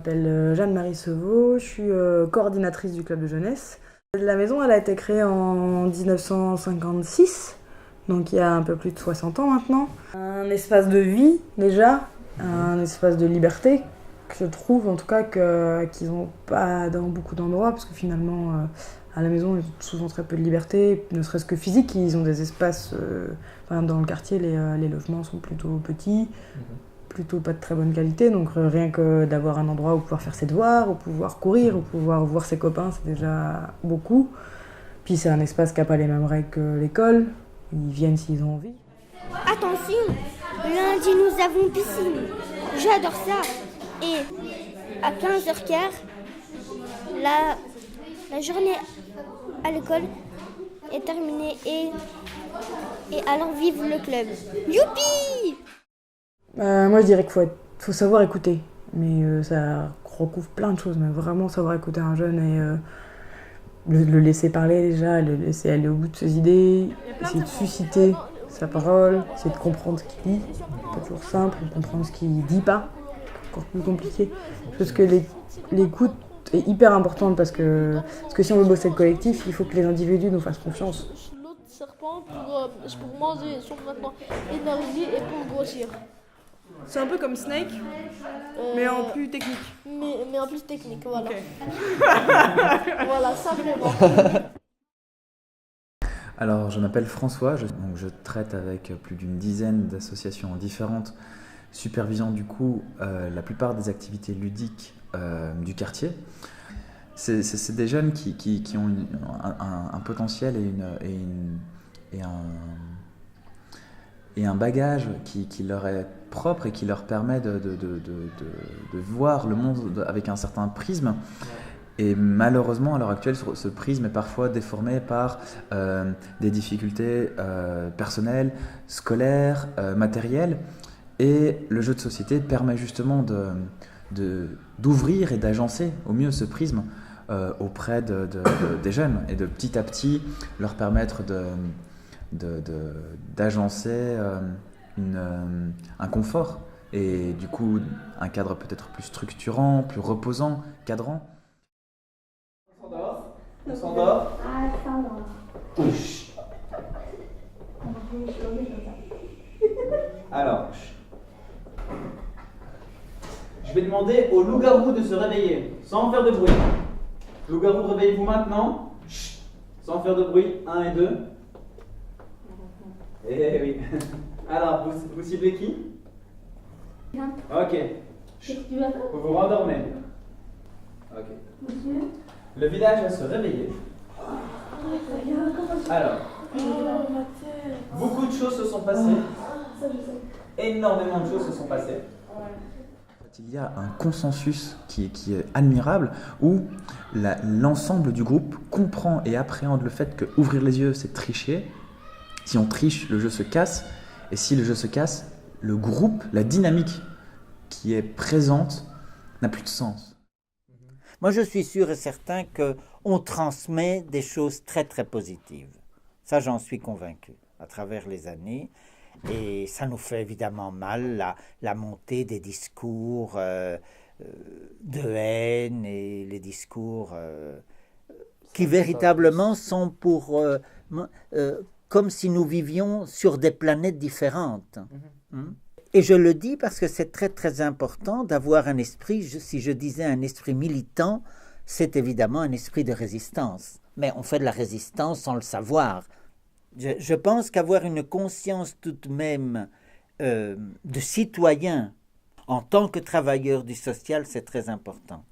m'appelle Jeanne-Marie Sevaux, je suis coordinatrice du club de jeunesse. La maison, elle a été créée en 1956, donc il y a un peu plus de 60 ans maintenant. Un espace de vie déjà, un espace de liberté, que je trouve en tout cas qu'ils n'ont pas dans beaucoup d'endroits, parce que finalement à la maison ils ont souvent très peu de liberté, ne serait-ce que physique, ils ont des espaces, dans le quartier les logements sont plutôt petits, plutôt pas de très bonne qualité, donc rien que d'avoir un endroit où pouvoir faire ses devoirs, où pouvoir courir, où pouvoir voir ses copains, c'est déjà beaucoup. Puis c'est un espace qui n'a pas les mêmes règles que l'école, ils viennent s'ils ont envie. Attention, lundi nous avons piscine, j'adore ça. Et à 15h15, la journée à l'école est terminée et alors vive le club. Youpi! Moi je dirais qu'il faut savoir écouter, mais ça recouvre plein de choses, mais vraiment savoir écouter un jeune et le laisser parler déjà, le laisser aller au bout de ses idées, essayer de susciter sa parole, essayer de comprendre ce qu'il dit. C'est pas toujours simple, comprendre ce qu'il dit pas, encore plus compliqué. Parce que l'écoute est hyper importante parce que si on veut bosser le collectif, il faut que les individus nous fassent confiance. L'autre serpent pour manger son maintenant énergie et pour grossir. C'est un peu comme Snake, mais en plus technique. Mais en plus technique, voilà. Okay. Voilà, simplement. Alors, je m'appelle François, je traite avec plus d'une dizaine d'associations différentes, supervisant du coup la plupart des activités ludiques du quartier. C'est des jeunes qui ont un potentiel et un bagage qui leur est propre et qui leur permet de voir le monde avec un certain prisme. Et malheureusement, à l'heure actuelle, ce prisme est parfois déformé par des difficultés personnelles, scolaires, matérielles. Et le jeu de société permet justement d'ouvrir et d'agencer au mieux ce prisme auprès des jeunes et de petit à petit leur permettre d'agencer un confort et du coup un cadre peut-être plus structurant, plus reposant, cadrant. On s'endort. Ah, ça va. Alors, je vais demander au loup-garou de se réveiller sans faire de bruit. Loup-garou, réveillez-vous maintenant. Sans faire de bruit. 1 et 2. Eh oui. Alors, vous ciblez qui? Ok. Vous vous rendormez. Ok. Le village va se réveiller. Alors, beaucoup de choses se sont passées. Énormément de choses se sont passées. Il y a un consensus qui est admirable où l'ensemble du groupe comprend et appréhende le fait que ouvrir les yeux, c'est tricher. Si on triche, le jeu se casse. Et si le jeu se casse, le groupe, la dynamique qui est présente n'a plus de sens. Moi, je suis sûr et certain qu'on transmet des choses très, très positives. Ça, j'en suis convaincu à travers les années. Et ça nous fait évidemment mal, la montée des discours de haine et les discours qui véritablement sont comme si nous vivions sur des planètes différentes. Et je le dis parce que c'est très très important d'avoir un esprit, si je disais un esprit militant, c'est évidemment un esprit de résistance. Mais on fait de la résistance sans le savoir. Je pense qu'avoir une conscience tout de même de citoyen en tant que travailleur du social, c'est très important.